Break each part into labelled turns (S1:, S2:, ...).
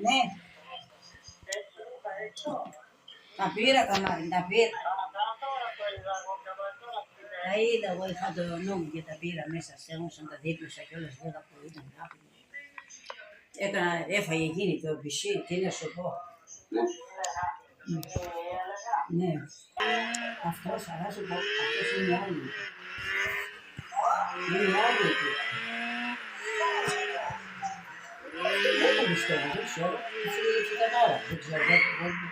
S1: Ναι, τα πήρα καμάρι, τα πήρα. Τα είδα, εγώ είχα το νου μου και τα πήρα μέσα, στέλνωσαν τα δίπλωσα και όλες βέβαια που ήταν άπειροι. Έφαγε εκείνη το πισί, τι να σου πω. Ναι, αυτός, αλλά σου πω, αυτός είναι άλλη. Είναι άλλη του. Δεν το πιστεύω, δεν ξέρω. Έτσι ήταν ώρα, δεν ξέρω,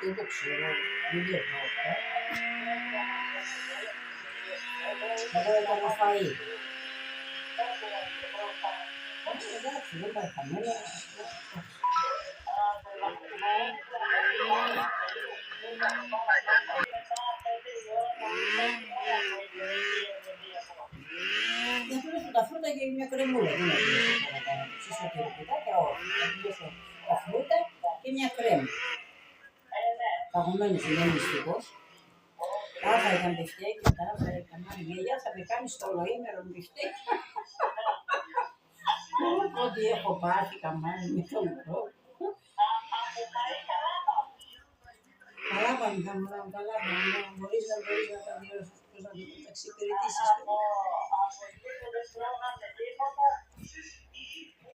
S1: δεν το ξέρω, δεν βλέπω αυτά. Εγώ έκανα φαΐ. Εντάξει, δεν πάει χαμένα. Τα φρούτα και μια κρεμούλα, δεν είναι παραπάνω. Ψήσω και ρεπιτάκια, όχι. Θα πλήσω τα φρούτα και μια κρέμη. Παγωμένος είναι μυστικός. Άχα ήταν μπιφτέκι, τα άχα έκανα. Γελιά θα με κάνει στο ολοήμερο μπιφτέκι. Ό,τι έχω πάθει καμάρι με το μικρό. Καλά πάνε τα μωρά μου, καλά πάνε. Μπορείς να τα εξυπηρετήσεις.